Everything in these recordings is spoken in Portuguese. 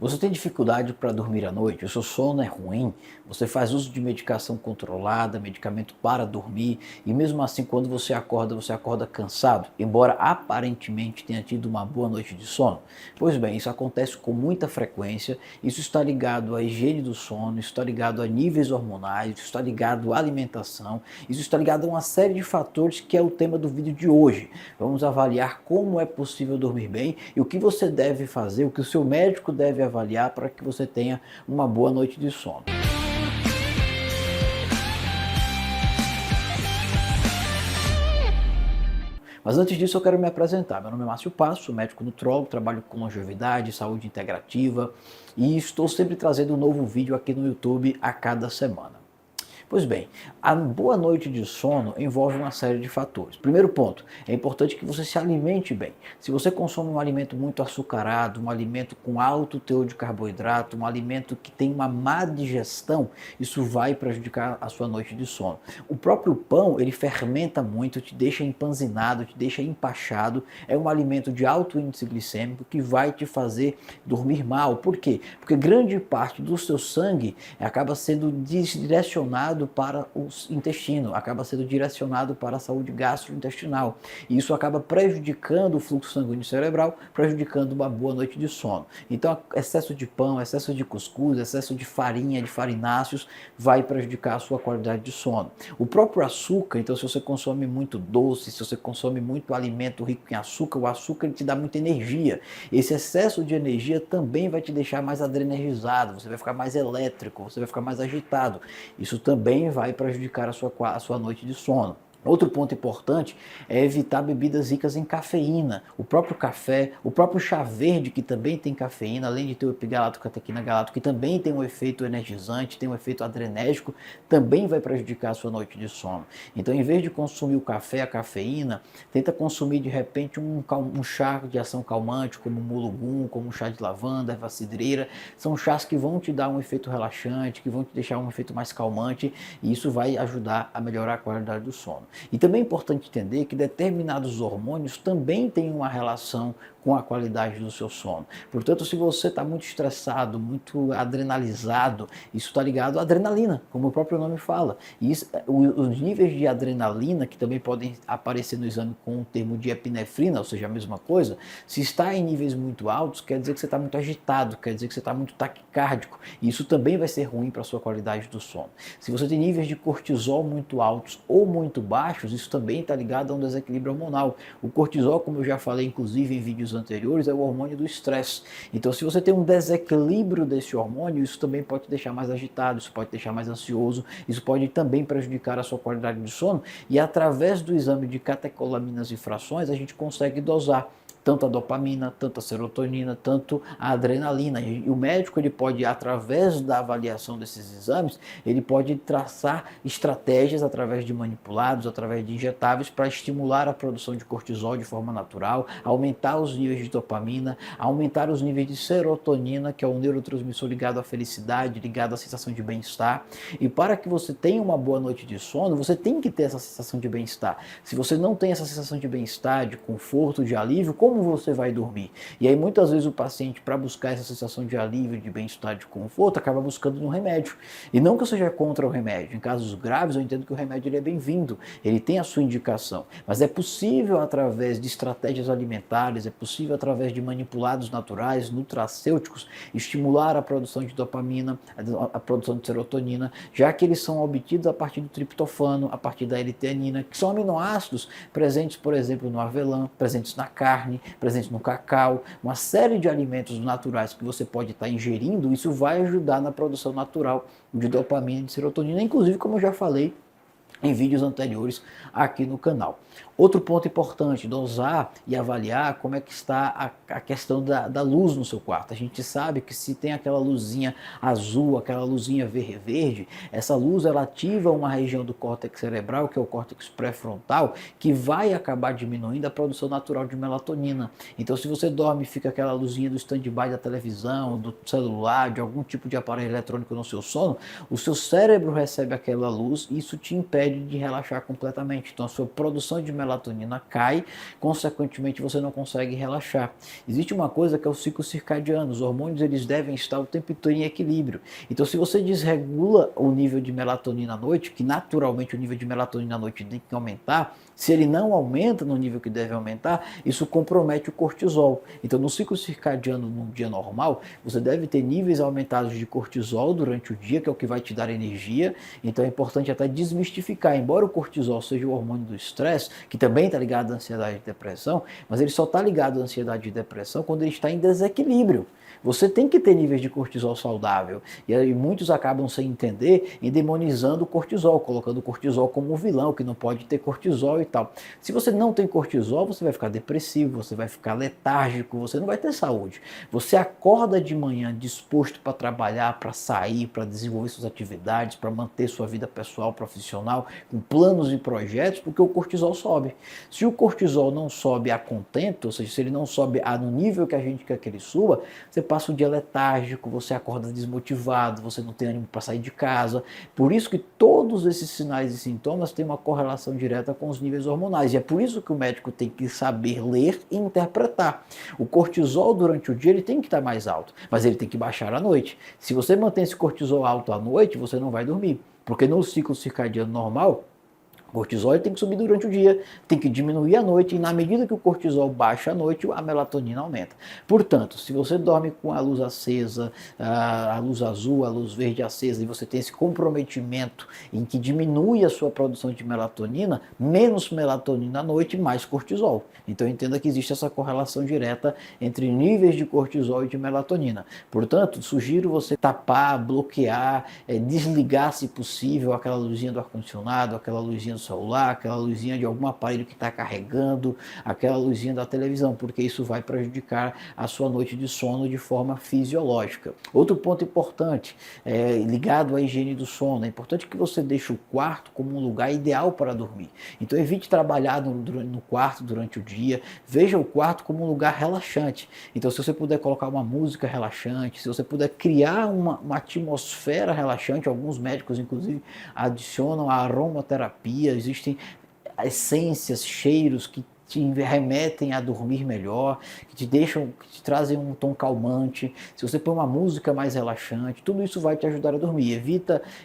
Você tem dificuldade para dormir à noite? O seu sono é ruim? Você faz uso de medicação controlada, medicamento para dormir, e mesmo assim, quando você acorda cansado, embora aparentemente tenha tido uma boa noite de sono? Pois bem, isso acontece com muita frequência. Isso está ligado à higiene do sono, isso está ligado a níveis hormonais, isso está ligado à alimentação, isso está ligado a uma série de fatores que é o tema do vídeo de hoje. Vamos avaliar como é possível dormir bem e o que você deve fazer, o que o seu médico deve avaliar para que você tenha uma boa noite de sono. Mas antes disso eu quero me apresentar. Meu nome é Márcio Passo, sou médico nutrólogo, trabalho com longevidade, saúde integrativa e estou sempre trazendo um novo vídeo aqui no YouTube a cada semana. Pois bem, a boa noite de sono envolve uma série de fatores. Primeiro ponto, é importante que você se alimente bem. Se você consome um alimento muito açucarado, um alimento com alto teor de carboidrato, um alimento que tem uma má digestão, isso vai prejudicar a sua noite de sono. O próprio pão, ele fermenta muito, te deixa empanzinado, te deixa empachado, é um alimento de alto índice glicêmico que vai te fazer dormir mal. Por quê? Porque grande parte do seu sangue acaba sendo direcionado para o intestino, acaba sendo direcionado para a saúde gastrointestinal. E isso acaba prejudicando o fluxo sanguíneo cerebral, prejudicando uma boa noite de sono. Então, excesso de pão, excesso de cuscuz, excesso de farinha, de farináceos, vai prejudicar a sua qualidade de sono. O próprio açúcar, então, se você consome muito doce, se você consome muito alimento rico em açúcar, o açúcar ele te dá muita energia. Esse excesso de energia também vai te deixar mais adrenergizado, você vai ficar mais elétrico, você vai ficar mais agitado. Isso também vai prejudicar a sua noite de sono. Outro ponto importante é evitar bebidas ricas em cafeína. O próprio café, o próprio chá verde, que também tem cafeína, além de ter o epigalato, catequina, galato, que também tem um efeito energizante, tem um efeito adrenérgico, também vai prejudicar a sua noite de sono. Então, em vez de consumir o café, a cafeína, tenta consumir de repente um chá de ação calmante, como o mulugum, como o chá de lavanda, erva cidreira. São chás que vão te dar um efeito relaxante, que vão te deixar um efeito mais calmante, e isso vai ajudar a melhorar a qualidade do sono. E também é importante entender que determinados hormônios também têm uma relação com a qualidade do seu sono. Portanto, se você está muito estressado, muito adrenalizado, isso está ligado à adrenalina, como o próprio nome fala. E isso, os níveis de adrenalina, que também podem aparecer no exame com o termo de epinefrina, ou seja, a mesma coisa, se está em níveis muito altos, quer dizer que você está muito agitado, quer dizer que você está muito taquicárdico. E isso também vai ser ruim para a sua qualidade do sono. Se você tem níveis de cortisol muito altos ou muito baixos, isso também está ligado a um desequilíbrio hormonal. O cortisol, como eu já falei, inclusive em vídeos anteriores, é o hormônio do estresse. Então, se você tem um desequilíbrio desse hormônio, isso também pode te deixar mais agitado, isso pode te deixar mais ansioso, isso pode também prejudicar a sua qualidade de sono. E através do exame de catecolaminas e frações, a gente consegue dosar tanto a dopamina, tanto a serotonina, tanto a adrenalina. E o médico ele pode, através da avaliação desses exames, ele pode traçar estratégias através de manipulados, através de injetáveis, para estimular a produção de cortisol de forma natural, aumentar os níveis de dopamina, aumentar os níveis de serotonina, que é um neurotransmissor ligado à felicidade, ligado à sensação de bem-estar. E para que você tenha uma boa noite de sono, você tem que ter essa sensação de bem-estar. Se você não tem essa sensação de bem-estar, de conforto, de alívio, como você vai dormir? E aí muitas vezes o paciente, para buscar essa sensação de alívio, de bem-estar, de conforto, acaba buscando um remédio. E não que eu seja contra o remédio. Em casos graves eu entendo que o remédio ele é bem-vindo, ele tem a sua indicação. Mas é possível através de estratégias alimentares, é possível através de manipulados naturais, nutracêuticos, estimular a produção de dopamina, a produção de serotonina, já que eles são obtidos a partir do triptofano, a partir da L-teanina, que são aminoácidos presentes, por exemplo, no avelã, presentes na carne, presentes no cacau, uma série de alimentos naturais que você pode estar ingerindo. Isso vai ajudar na produção natural de dopamina e de serotonina, inclusive, como eu já falei em vídeos anteriores aqui no canal. Outro ponto importante, dosar e avaliar como é que está a questão da luz no seu quarto. A gente sabe que se tem aquela luzinha azul, aquela luzinha verde, essa luz ela ativa uma região do córtex cerebral, que é o córtex pré-frontal, que vai acabar diminuindo a produção natural de melatonina. Então, se você dorme e fica aquela luzinha do stand-by da televisão, do celular, de algum tipo de aparelho eletrônico no seu sono, o seu cérebro recebe aquela luz e isso te impede impede de relaxar completamente. Então a sua produção de melatonina cai, consequentemente você não consegue relaxar. Existe uma coisa que é o ciclo circadiano, os hormônios eles devem estar o tempo todo em equilíbrio. Então se você desregula o nível de melatonina à noite, que naturalmente o nível de melatonina à noite tem que aumentar, se ele não aumenta no nível que deve aumentar, isso compromete o cortisol. Então no ciclo circadiano, num dia normal, você deve ter níveis aumentados de cortisol durante o dia, que é o que vai te dar energia. Então é importante até desmistificar, embora o cortisol seja o hormônio do estresse, que também está ligado à ansiedade e depressão, mas ele só está ligado à ansiedade e depressão quando ele está em desequilíbrio. Você tem que ter níveis de cortisol saudável. E aí muitos acabam sem entender e demonizando o cortisol, colocando o cortisol como um vilão, que não pode ter cortisol e tal. Se você não tem cortisol, você vai ficar depressivo, você vai ficar letárgico, você não vai ter saúde. Você acorda de manhã disposto para trabalhar, para sair, para desenvolver suas atividades, para manter sua vida pessoal, profissional, com planos e projetos, porque o cortisol sobe. Se o cortisol não sobe a contento, ou seja, se ele não sobe no nível que a gente quer que ele suba, você passa o dia letárgico, você acorda desmotivado, você não tem ânimo para sair de casa. Por isso que todos esses sinais e sintomas têm uma correlação direta com os níveis hormonais. E é por isso que o médico tem que saber ler e interpretar. O cortisol durante o dia ele tem que estar mais alto, mas ele tem que baixar à noite. Se você mantém esse cortisol alto à noite, você não vai dormir. Porque no ciclo circadiano normal, o cortisol tem que subir durante o dia, tem que diminuir à noite, e na medida que o cortisol baixa à noite, a melatonina aumenta. Portanto, se você dorme com a luz acesa, a luz azul, a luz verde acesa, e você tem esse comprometimento em que diminui a sua produção de melatonina, menos melatonina à noite, mais cortisol. Então entenda que existe essa correlação direta entre níveis de cortisol e de melatonina. Portanto, sugiro você tapar, bloquear, desligar, se possível, aquela luzinha do ar-condicionado, aquela luzinha do celular, aquela luzinha de algum aparelho que está carregando, aquela luzinha da televisão, porque isso vai prejudicar a sua noite de sono de forma fisiológica. Outro ponto importante, ligado à higiene do sono, é importante que você deixe o quarto como um lugar ideal para dormir. Então evite trabalhar no quarto durante o dia, veja o quarto como um lugar relaxante. Então se você puder colocar uma música relaxante, se você puder criar uma atmosfera relaxante, alguns médicos inclusive adicionam a aromaterapia, existem essências, cheiros que te remetem a dormir melhor, que te trazem um tom calmante. Se você põe uma música mais relaxante, tudo isso vai te ajudar a dormir.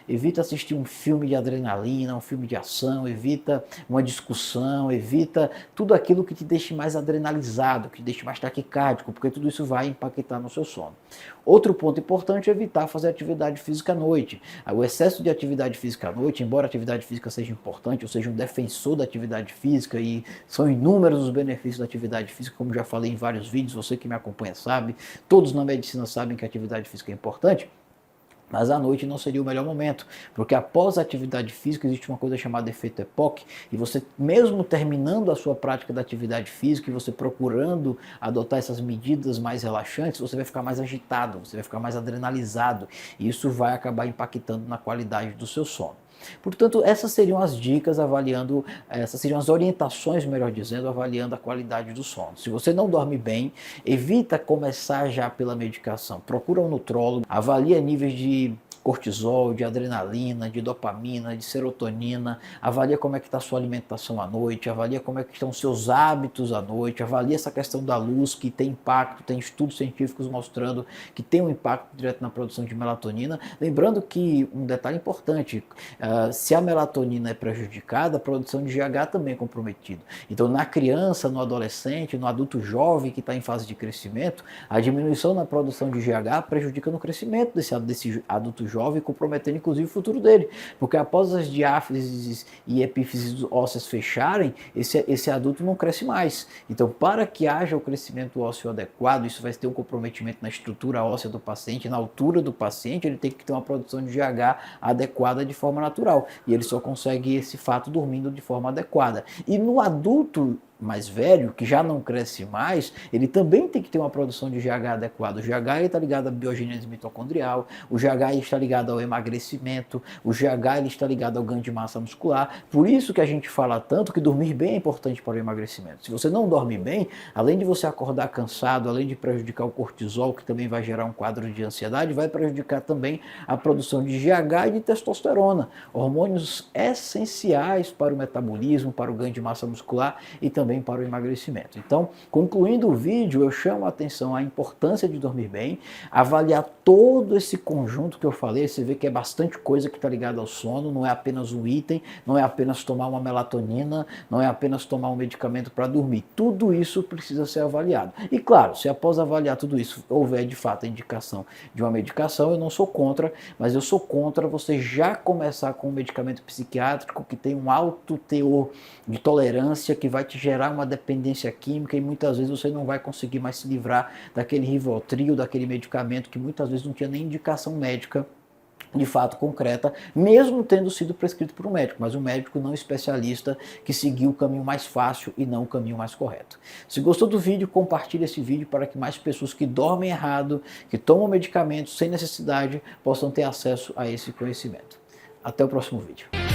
Evita assistir um filme de adrenalina, um filme de ação, evita uma discussão, evita tudo aquilo que te deixe mais adrenalizado, que te deixe mais taquicárdico, porque tudo isso vai impactar no seu sono. Outro ponto importante é evitar fazer atividade física à noite. O excesso de atividade física à noite, embora a atividade física seja importante, eu seja um defensor da atividade física e são inúmeros os benefícios da atividade física, como já falei em vários vídeos, você que me acompanha sabe, todos na medicina sabem que a atividade física é importante. Mas à noite não seria o melhor momento, porque após a atividade física existe uma coisa chamada efeito EPOC, e você mesmo terminando a sua prática da atividade física e você procurando adotar essas medidas mais relaxantes, você vai ficar mais agitado, você vai ficar mais adrenalizado, e isso vai acabar impactando na qualidade do seu sono. Portanto, essas seriam as dicas essas seriam as orientações, melhor dizendo, avaliando a qualidade do sono. Se você não dorme bem, evita começar já pela medicação. Procura um nutrólogo, avalia níveis de cortisol, de adrenalina, de dopamina, de serotonina, avalia como é que está a sua alimentação à noite, avalia como é que estão os seus hábitos à noite, avalia essa questão da luz que tem impacto, tem estudos científicos mostrando que tem um impacto direto na produção de melatonina. Lembrando que um detalhe importante, se a melatonina é prejudicada, a produção de GH também é comprometida. Então na criança, no adolescente, no adulto jovem que está em fase de crescimento, a diminuição na produção de GH prejudica no crescimento desse adulto jovem, comprometendo inclusive o futuro dele, porque após as diáfises e epífises ósseas fecharem, esse adulto não cresce mais. Então, para que haja o crescimento ósseo adequado, isso vai ter um comprometimento na estrutura óssea do paciente, na altura do paciente, ele tem que ter uma produção de GH adequada de forma natural, e ele só consegue esse fato dormindo de forma adequada. E no adulto mais velho, que já não cresce mais, ele também tem que ter uma produção de GH adequada. O GH está ligado à biogênese mitocondrial, o GH está ligado ao emagrecimento, o GH está ligado ao ganho de massa muscular. Por isso que a gente fala tanto que dormir bem é importante para o emagrecimento. Se você não dorme bem, além de você acordar cansado, além de prejudicar o cortisol, que também vai gerar um quadro de ansiedade, vai prejudicar também a produção de GH e de testosterona, hormônios essenciais para o metabolismo, para o ganho de massa muscular e também para o emagrecimento. Então, concluindo o vídeo, eu chamo a atenção à importância de dormir bem, avaliar todo esse conjunto que eu falei. Você vê que é bastante coisa que está ligada ao sono, não é apenas um item, não é apenas tomar uma melatonina, não é apenas tomar um medicamento para dormir. Tudo isso precisa ser avaliado. E claro, se após avaliar tudo isso houver de fato a indicação de uma medicação, eu não sou contra, mas eu sou contra você já começar com um medicamento psiquiátrico que tem um alto teor de tolerância, que vai te gerar uma dependência química e muitas vezes você não vai conseguir mais se livrar daquele Rivotril, daquele medicamento que muitas vezes não tinha nem indicação médica de fato concreta, mesmo tendo sido prescrito por um médico, mas um médico não especialista que seguiu o caminho mais fácil e não o caminho mais correto. Se gostou do vídeo, compartilhe esse vídeo para que mais pessoas que dormem errado, que tomam medicamentos sem necessidade, possam ter acesso a esse conhecimento. Até o próximo vídeo.